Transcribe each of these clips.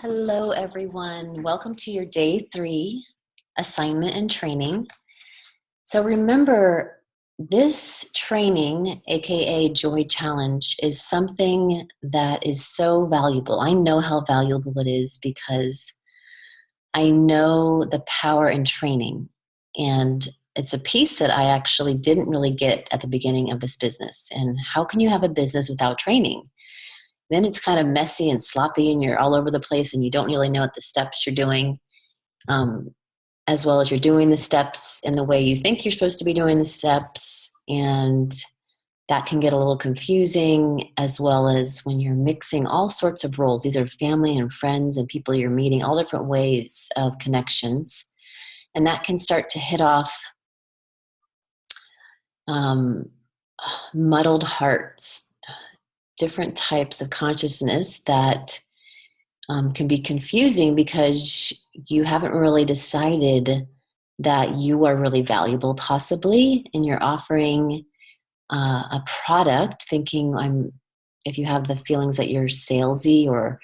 Hello, everyone. Welcome to your day 3 assignment and training. So remember, this training, aka Joy Challenge, is something that is so valuable. I know how valuable it is because I know the power in training. And it's a piece that I actually didn't really get at the beginning of this business. And how can you have a business without training? Then it's kind of messy and sloppy and you're all over the place and you don't really know what the steps you're doing, as well as you're doing the steps in the way you think you're supposed to be doing the steps. And that can get a little confusing, as well as when you're mixing all sorts of roles. These are family and friends and people you're meeting, all different ways of connections. And that can start to hit off muddled hearts, different types of consciousness that can be confusing because you haven't really decided that you are really valuable, possibly, and you're offering a product, thinking if you have the feelings that you're salesy or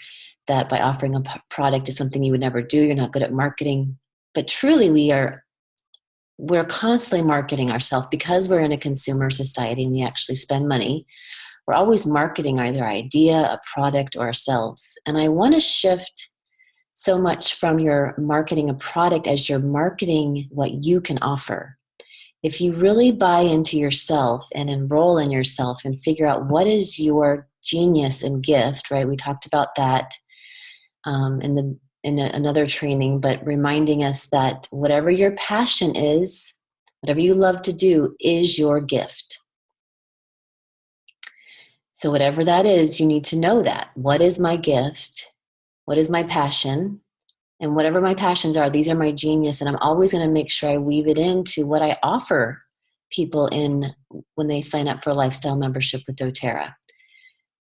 that by offering a product is something you would never do, you're not good at marketing. But truly, we're constantly marketing ourselves because we're in a consumer society and we actually spend money. We're always marketing either idea, a product, or ourselves. And I want to shift so much from your marketing a product as you're marketing what you can offer. If you really buy into yourself and enroll in yourself and figure out what is your genius and gift, right? We talked about that in another training, but reminding us that whatever your passion is, whatever you love to do is your gift. So whatever that is, you need to know that. What is my gift? What is my passion? And whatever my passions are, these are my genius. And I'm always going to make sure I weave it into what I offer people when they sign up for a lifestyle membership with doTERRA.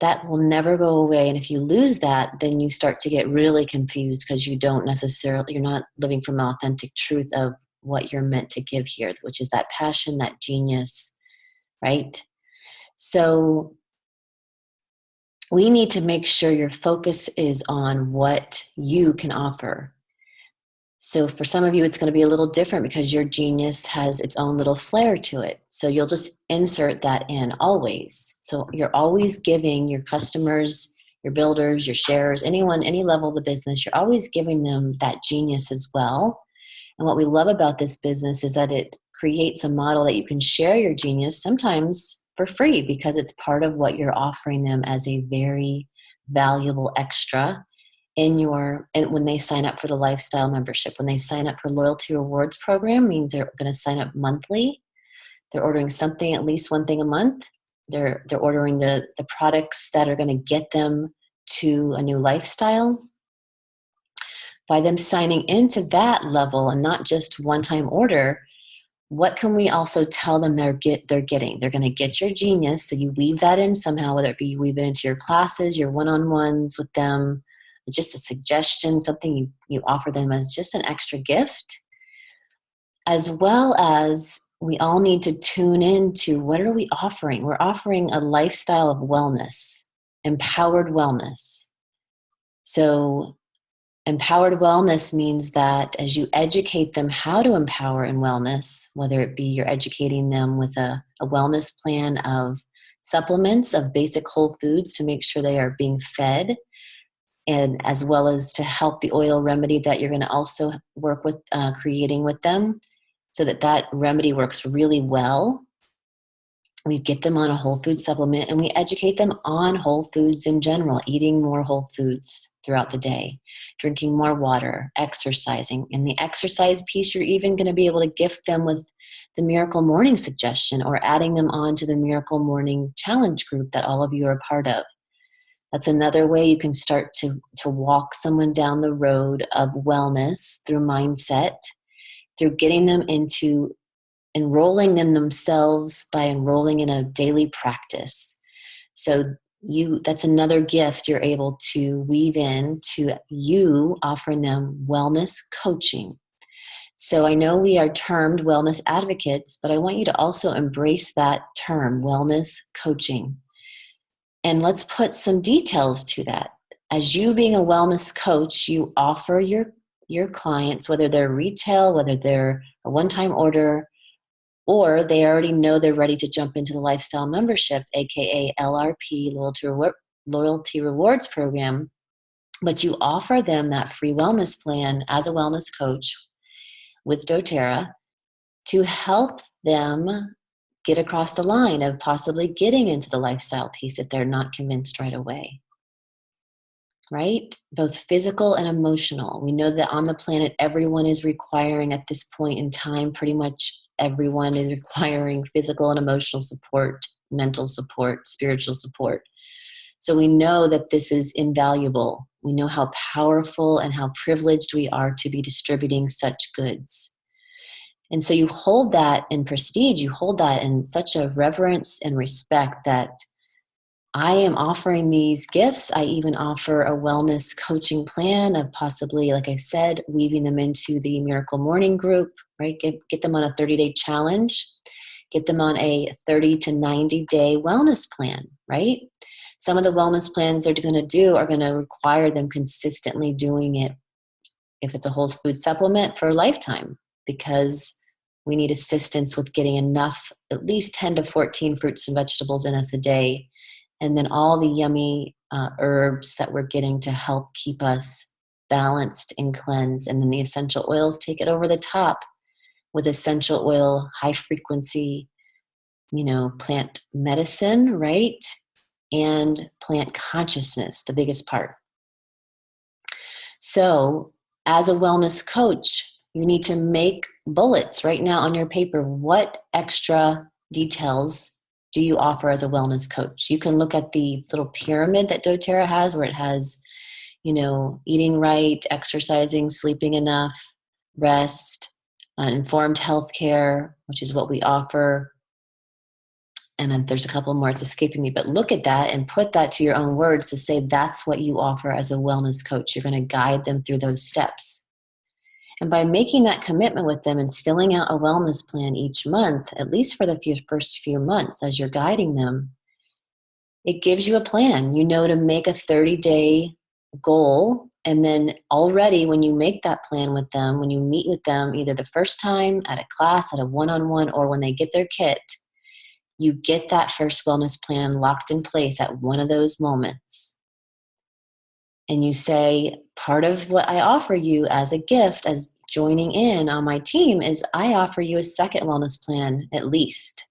That will never go away. And if you lose that, then you start to get really confused because you're not living from an authentic truth of what you're meant to give here, which is that passion, that genius, right? So we need to make sure your focus is on what you can offer. So for some of you, it's going to be a little different because your genius has its own little flair to it. So you'll just insert that in always. So you're always giving your customers, your builders, your sharers, anyone, any level of the business, you're always giving them that genius as well. And what we love about this business is that it creates a model that you can share your genius sometimes for free because it's part of what you're offering them as a very valuable extra and when they sign up for the lifestyle membership. When they sign up for loyalty rewards program, means they're going to sign up monthly. They're ordering something, at least one thing a month. They're ordering the products that are going to get them to a new lifestyle. By them signing into that level and not just one-time order, what can we also tell them they're getting? They're going to get your genius. So you weave that in somehow, whether it be you weave it into your classes, your one-on-ones with them, just a suggestion, something you offer them as just an extra gift, as well as we all need to tune into what are we offering? We're offering a lifestyle of wellness, empowered wellness. So empowered wellness means that as you educate them how to empower in wellness, whether it be you're educating them with a wellness plan of supplements, of basic whole foods to make sure they are being fed, and as well as to help the oil remedy that you're going to also work with creating with them so that remedy works really well. We get them on a whole food supplement and we educate them on whole foods in general, eating more whole foods throughout the day, drinking more water, exercising. In the exercise piece, you're even going to be able to gift them with the Miracle Morning suggestion or adding them on to the Miracle Morning Challenge group that all of you are a part of. That's another way you can start to walk someone down the road of wellness through mindset, through getting them into enrolling in themselves by enrolling in a daily practice. So that's another gift you're able to weave in to you offering them wellness coaching. So I know we are termed wellness advocates, but I want you to also embrace that term, wellness coaching. And let's put some details to that. as you being a wellness coach, you offer your clients, whether they're retail, whether they're a one-time order, or they already know they're ready to jump into the lifestyle membership, aka LRP, loyalty rewards program, but you offer them that free wellness plan as a wellness coach with doTERRA to help them get across the line of possibly getting into the lifestyle piece if they're not convinced right away. Right? Both physical and emotional. We know that on the planet, everyone is requiring at this point in time, pretty much everyone is requiring physical and emotional support, mental support, spiritual support. So we know that this is invaluable. We know how powerful and how privileged we are to be distributing such goods. And so you hold that in prestige, you hold that in such a reverence and respect that I am offering these gifts. I even offer a wellness coaching plan of possibly, like I said, weaving them into the Miracle Morning group, right? Get them on a 30-day challenge, get them on a 30 to 90-day wellness plan, right? Some of the wellness plans they're going to do are going to require them consistently doing it if it's a whole food supplement for a lifetime, because we need assistance with getting enough, at least 10 to 14 fruits and vegetables in us a day. And then all the yummy herbs that we're getting to help keep us balanced and cleansed. And then the essential oils take it over the top with essential oil, high frequency, plant medicine, right? And plant consciousness, the biggest part. So as a wellness coach, you need to make bullets right now on your paper. What extra details do you offer as a wellness coach? You can look at the little pyramid that doTERRA has where it has, eating right, exercising, sleeping enough, rest, informed healthcare, which is what we offer. And then there's a couple more, it's escaping me, but look at that and put that to your own words to say that's what you offer as a wellness coach. You're going to guide them through those steps. And by making that commitment with them and filling out a wellness plan each month, at least for the first few months as you're guiding them, it gives you a plan, to make a 30-day goal. And then already when you make that plan with them, when you meet with them, either the first time at a class, at a one-on-one, or when they get their kit, you get that first wellness plan locked in place at one of those moments. And you say, part of what I offer you as a gift, as joining in on my team, is I offer you a second wellness plan at least.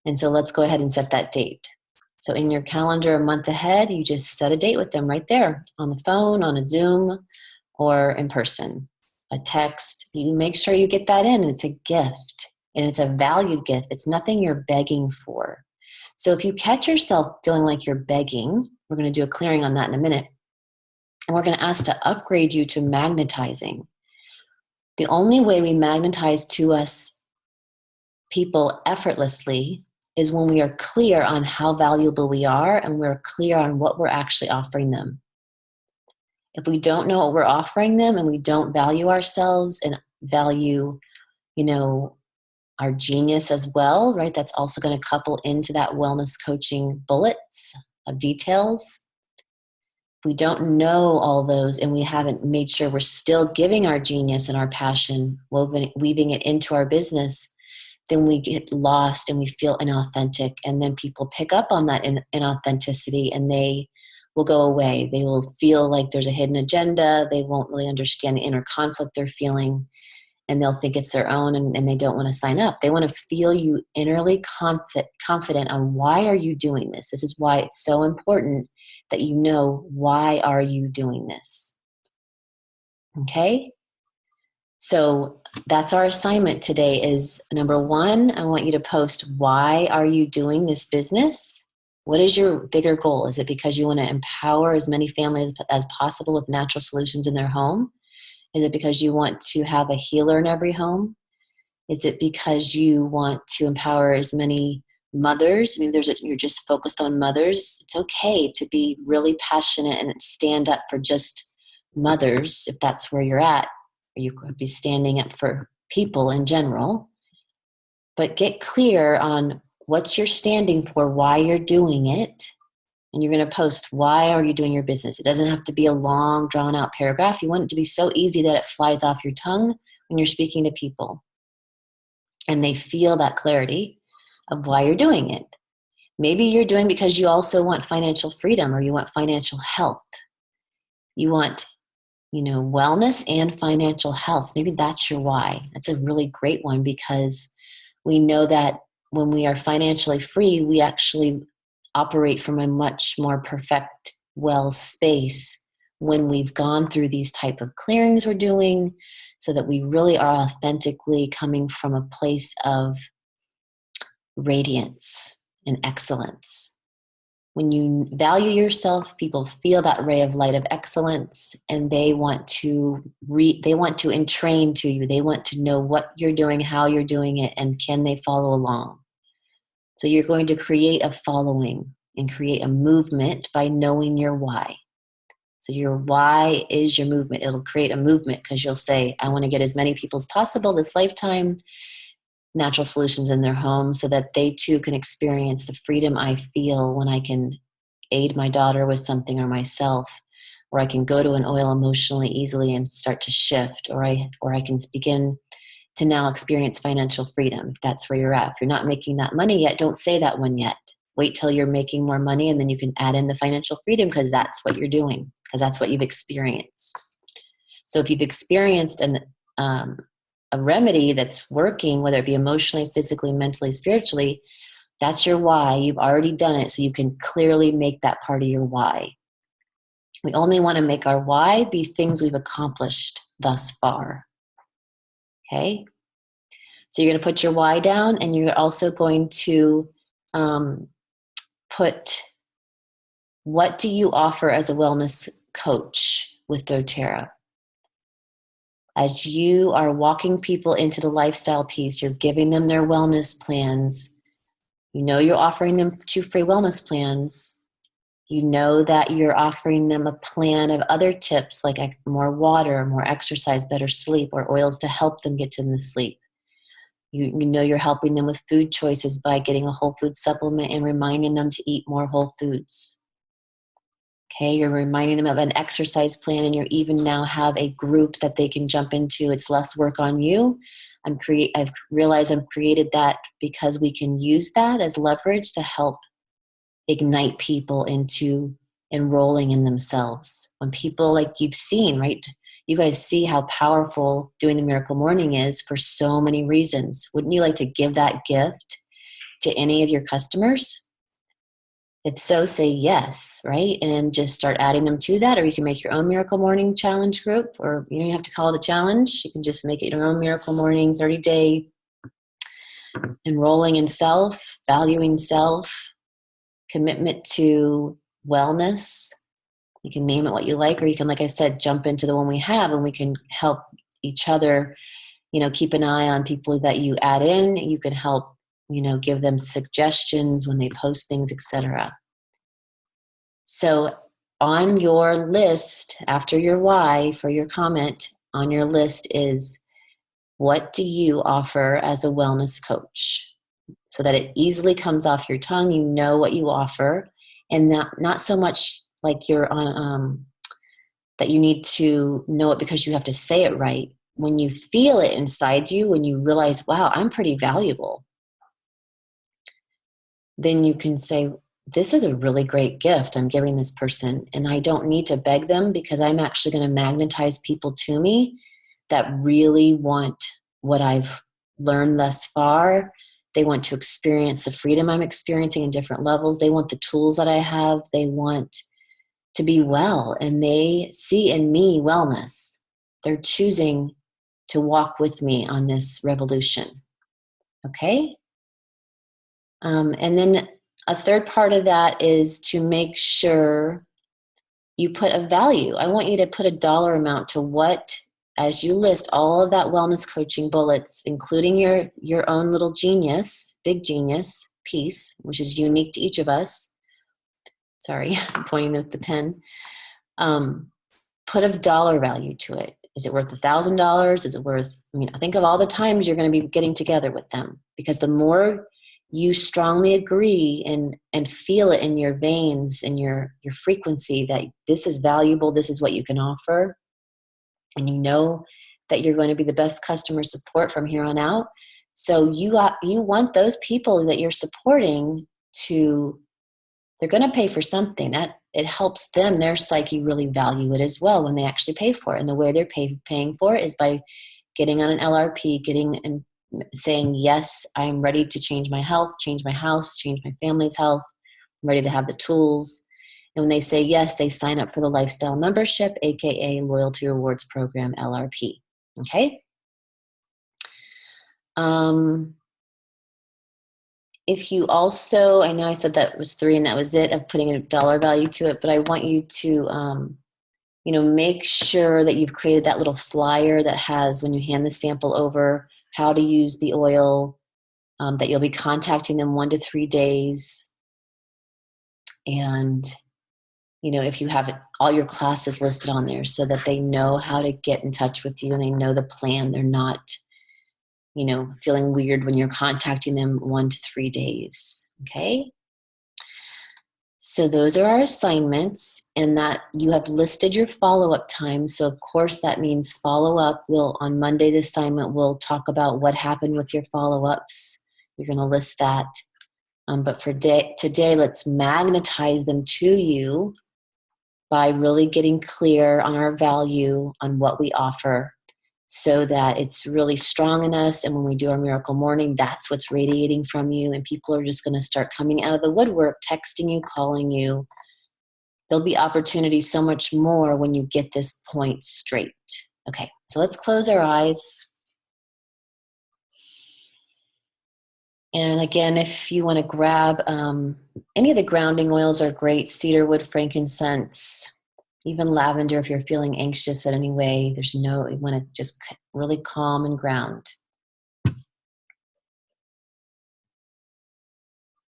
And so let's go ahead and set that date. So in your calendar a month ahead, you just set a date with them right there on the phone, on a Zoom, or in person, a text. You make sure you get that in, and it's a gift, and it's a valued gift. It's nothing you're begging for. So if you catch yourself feeling like you're begging, we're going to do a clearing on that in a minute. And we're going to ask to upgrade you to magnetizing. The only way we magnetize to us people effortlessly is when we are clear on how valuable we are and we're clear on what we're actually offering them. If we don't know what we're offering them and we don't value ourselves and value, our genius as well, right? That's also going to couple into that wellness coaching bullets of details. We don't know all those and we haven't made sure we're still giving our genius and our passion, weaving it into our business, then we get lost and we feel inauthentic. And then people pick up on that inauthenticity and they will go away. They will feel like there's a hidden agenda. They won't really understand the inner conflict they're feeling, and they'll think it's their own, and they don't want to sign up. They want to feel you innerly confident on why are you doing this. This is why it's so important that you know, why are you doing this? Okay? So that's our assignment today is, number one, I want you to post, why are you doing this business? What is your bigger goal? Is it because you want to empower as many families as possible with natural solutions in their home? Is it because you want to have a healer in every home? Is it because you want to empower as many mothers? Maybe you're just focused on mothers. It's okay to be really passionate and stand up for just mothers if that's where you're at. Or you could be standing up for people in general. But get clear on what you're standing for, why you're doing it, And you're going to post, why are you doing your business? It doesn't have to be a long, drawn out paragraph. You want it to be so easy that it flies off your tongue when you're speaking to people. And they feel that clarity of why you're doing it. Maybe you're doing because you also want financial freedom, or you want financial health. You want, wellness and financial health. Maybe that's your why. That's a really great one, because we know that when we are financially free, we actually operate from a much more perfect, well space when we've gone through these type of clearings we're doing, so that we really are authentically coming from a place of radiance and excellence. When you value yourself, people feel that ray of light of excellence, and they want to entrain to you. They want to know what you're doing, how you're doing it, and can they follow along. So you're going to create a following and create a movement by knowing your why. So your why is your movement. It'll create a movement because you'll say, I want to get as many people as possible this lifetime natural solutions in their home, so that they too can experience the freedom I feel when I can aid my daughter with something, or myself, or I can go to an oil emotionally easily and start to shift, or I can begin to now experience financial freedom. If that's where you're at. If you're not making that money yet, don't say that one yet. Wait till you're making more money, and then you can add in the financial freedom, because that's what you're doing, because that's what you've experienced. So if you've experienced a remedy that's working, whether it be emotionally, physically, mentally, spiritually, that's your why. You've already done it, so you can clearly make that part of your why. We only want to make our why be things we've accomplished thus far. Okay? So you're going to put your why down, and you're also going to put, what do you offer as a wellness coach with doTERRA? As you are walking people into the lifestyle piece, you're giving them their wellness plans. You're offering them 2 free wellness plans. You know that you're offering them a plan of other tips, like more water, more exercise, better sleep, or oils to help them get to the sleep. You know you're helping them with food choices by getting a whole food supplement and reminding them to eat more whole foods. Okay, you're reminding them of an exercise plan, and you even now have a group that they can jump into. It's less work on you. I've realized I've created that because we can use that as leverage to help ignite people into enrolling in themselves. When people, like you've seen, right? You guys see how powerful doing the Miracle Morning is for so many reasons. Wouldn't you like to give that gift to any of your customers? If so, say yes, right? And just start adding them to that. Or you can make your own Miracle Morning challenge group, or you don't even have to call it a challenge. You can just make it your own Miracle Morning 30-day enrolling in self, valuing self, commitment to wellness. You can name it what you like, or you can, like I said, jump into the one we have, and we can help each other, keep an eye on people that you add in. You can help, give them suggestions when they post things, etc. So on your list, after your why for your comment, on your list is, what do you offer as a wellness coach? So that it easily comes off your tongue. You know what you offer, and not so much like you're on that you need to know it because you have to say it right. When you feel it inside you, when you realize, wow, I'm pretty valuable, then you can say, this is a really great gift I'm giving this person, and I don't need to beg them, because I'm actually going to magnetize people to me that really want what I've learned thus far. They want to experience the freedom I'm experiencing in different levels. They want the tools that I have. They want to be well, and they see in me wellness. They're choosing to walk with me on this revolution. Okay? And then a third part of that is to make sure you put a value. I want you to put a dollar amount to what, as you list all of that wellness coaching bullets, including your own little genius, big genius piece, which is unique to each of us. Sorry, I'm pointing with the pen. Put a dollar value to it. Is it worth $1,000? Is it worth, I think of all the times you're going to be getting together with them, because the more you strongly agree and feel it in your veins and your frequency that this is valuable, this is what you can offer, and you know that you're going to be the best customer support from here on out. So you want those people that you're supporting to, they're going to pay for something. That it helps them, their psyche really value it as well when they actually pay for it. And the way they're paying for it is by getting on an LRP, getting and saying, yes, I'm ready to change my health, change my house, change my family's health. I'm ready to have the tools. And when they say yes, they sign up for the lifestyle membership, AKA Loyalty Rewards Program, LRP. Okay? If you also, I know I said that was 3 and that was it, of putting a dollar value to it, but I want you to, make sure that you've created that little flyer that has, when you hand the sample over, how to use the oil, that you'll be contacting them 1 to 3 days. And, if you have all your classes listed on there so that they know how to get in touch with you and they know the plan. They're not, feeling weird when you're contacting them 1 to 3 days. Okay. So those are our assignments, and that you have listed your follow-up time. So of course that means follow-up. On Monday, the assignment will talk about what happened with your follow-ups. You're going to list that. But for today, let's magnetize them to you by really getting clear on our value, on what we offer, so that it's really strong in us. And when we do our miracle morning, that's what's radiating from you. And people are just going to start coming out of the woodwork, texting you, calling you. There'll be opportunities so much more when you get this point straight. Okay, so let's close our eyes. And again, if you want to grab any of the grounding oils are great, cedarwood, frankincense, even lavender if you're feeling anxious in any way. You want to just really calm and ground. And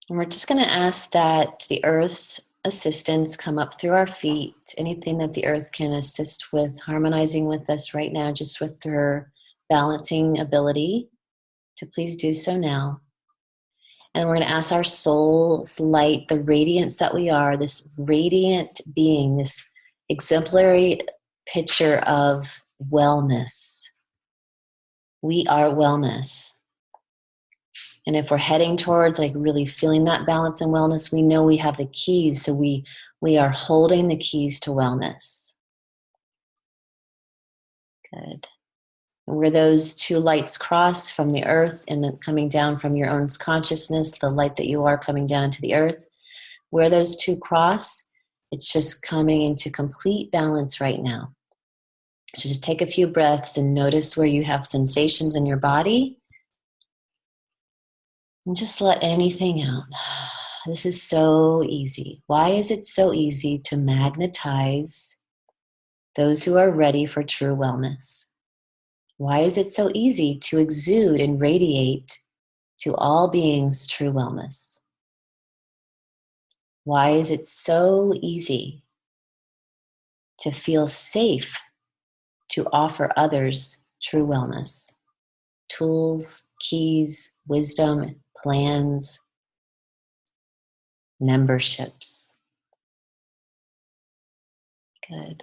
we're just going to ask that the earth's assistance come up through our feet. Anything that the earth can assist with, harmonizing with us right now, just with her balancing ability, to please do so now. And we're going to ask our soul's light, the radiance that we are, this radiant being, this exemplary picture of wellness. We are wellness. And if we're heading towards really feeling that balance and wellness, we know we have the keys. So we are holding the keys to wellness. Good. And where those two lights cross from the earth and coming down from your own consciousness, the light that you are coming down into the earth, where those two cross, it's just coming into complete balance right now. So just take a few breaths and notice where you have sensations in your body. And just let anything out. This is so easy. Why is it so easy to magnetize those who are ready for true wellness? Why is it so easy to exude and radiate to all beings true wellness? Why is it so easy to feel safe to offer others true wellness? Tools, keys, wisdom, plans, memberships. Good.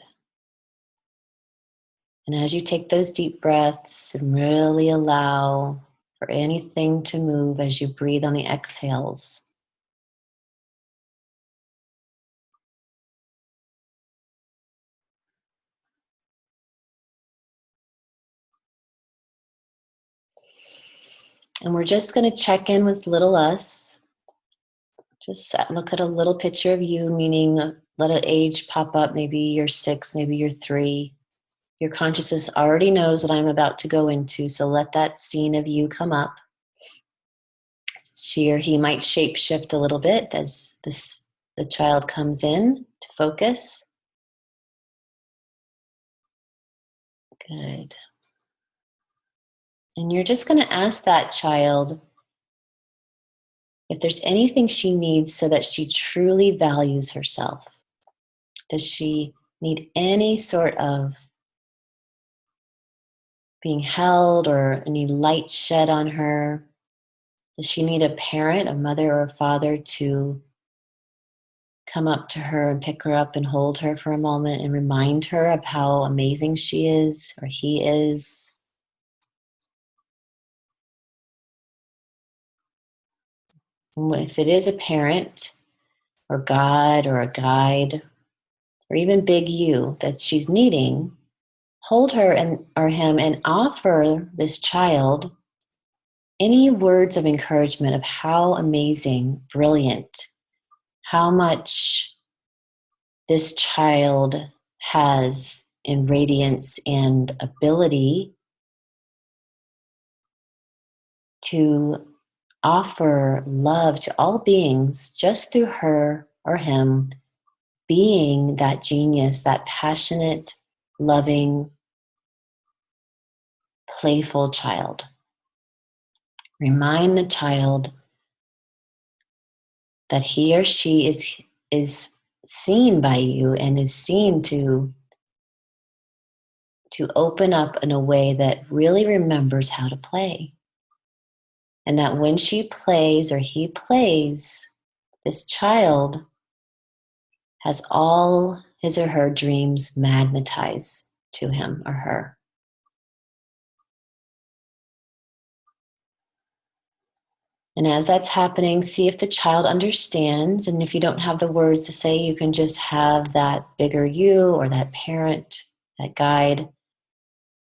And as you take those deep breaths and really allow for anything to move as you breathe on the exhales, and we're just going to check in with little us. Just look at a little picture of you, meaning let an age pop up. Maybe you're 6, maybe you're 3. Your consciousness already knows what I'm about to go into, so let that scene of you come up. She or he might shapeshift a little bit as the child comes in to focus. Good. And you're just going to ask that child if there's anything she needs so that she truly values herself. Does she need any sort of being held or any light shed on her? Does she need a parent, a mother or a father to come up to her and pick her up and hold her for a moment and remind her of how amazing she is or he is? If it is a parent or God or a guide or even big you that she's needing, hold her and or him and offer this child any words of encouragement of how amazing, brilliant, how much this child has in radiance and ability to offer love to all beings just through her or him being that genius, that passionate, loving, playful child. Remind the child that he or she is seen by you and is seen to open up in a way that really remembers how to play. And that when she plays or he plays, this child has all his or her dreams magnetized to him or her. And as that's happening, see if the child understands. And if you don't have the words to say, you can just have that bigger you or that parent, that guide,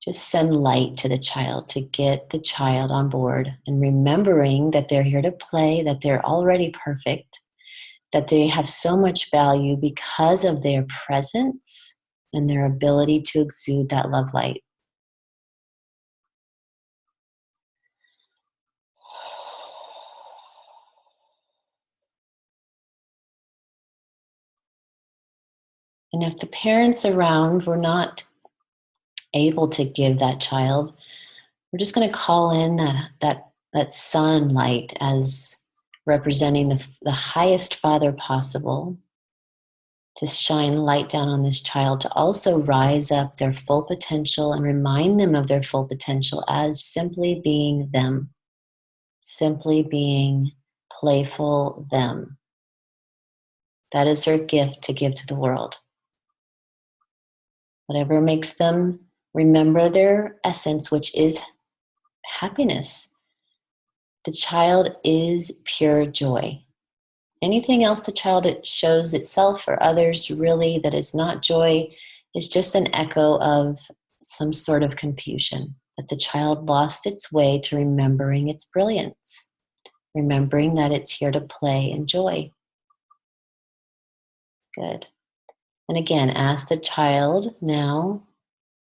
just send light to the child to get the child on board and remembering that they're here to play, that they're already perfect, that they have so much value because of their presence and their ability to exude that love light. And if the parents around were not able to give that child, we're just going to call in that sunlight as representing the highest father possible to shine light down on this child to also rise up their full potential and remind them of their full potential as simply being them, simply being playful them. That is their gift to give to the world. Whatever makes them remember their essence, which is happiness. The child is pure joy. Anything else the child shows itself or others really that is not joy is just an echo of some sort of confusion, that the child lost its way to remembering its brilliance, remembering that it's here to play and joy. Good. And again, ask the child now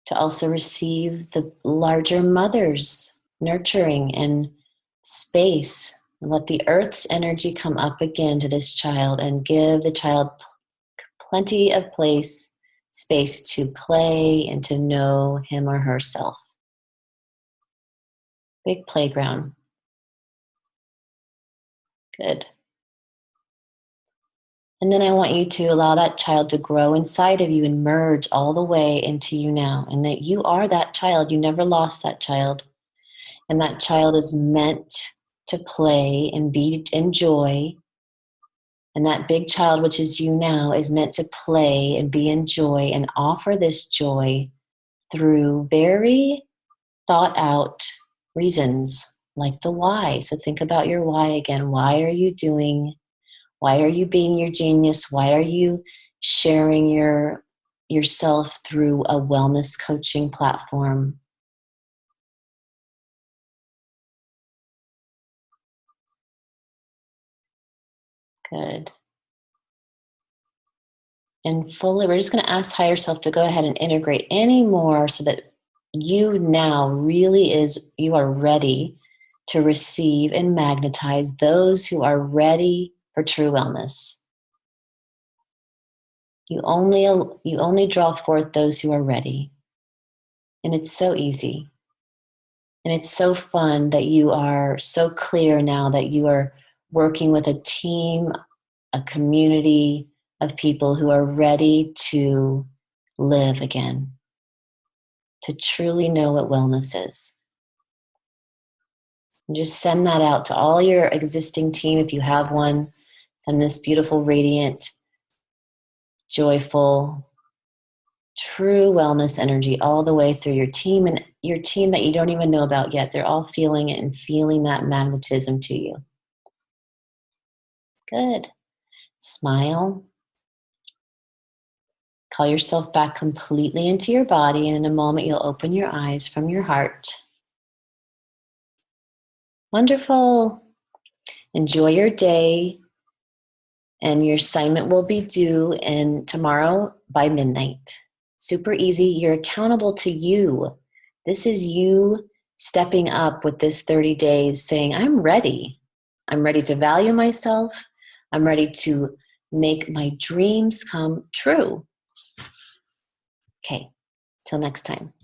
to also receive the larger mother's nurturing and space. And let the earth's energy come up again to this child and give the child plenty of space to play and to know him or herself. Big playground. Good. And then I want you to allow that child to grow inside of you and merge all the way into you now. And that you are that child. You never lost that child. And that child is meant to play and be in joy. And that big child, which is you now, is meant to play and be in joy and offer this joy through very thought out reasons, like the why. So think about your why again. Why are you doing? Why are you being your genius? Why are you sharing yourself through a wellness coaching platform? Good. And fully, we're just going to ask higher self to go ahead and integrate any more so that you now you are ready to receive and magnetize those who are ready for true wellness. You only draw forth those who are ready. And it's so easy. And it's so fun that you are so clear now that you are working with a team, a community of people who are ready to live again, to truly know what wellness is. And just send that out to all your existing team if you have one. Send this beautiful, radiant, joyful, true wellness energy all the way through your team, and your team that you don't even know about yet. They're all feeling it and feeling that magnetism to you. Good. Smile. Call yourself back completely into your body, and in a moment you'll open your eyes from your heart. Wonderful. Enjoy your day, and your assignment will be due tomorrow by midnight. Super easy. You're accountable to you. This is you stepping up with this 30 days saying, I'm ready. I'm ready to value myself. I'm ready to make my dreams come true. Okay, till next time.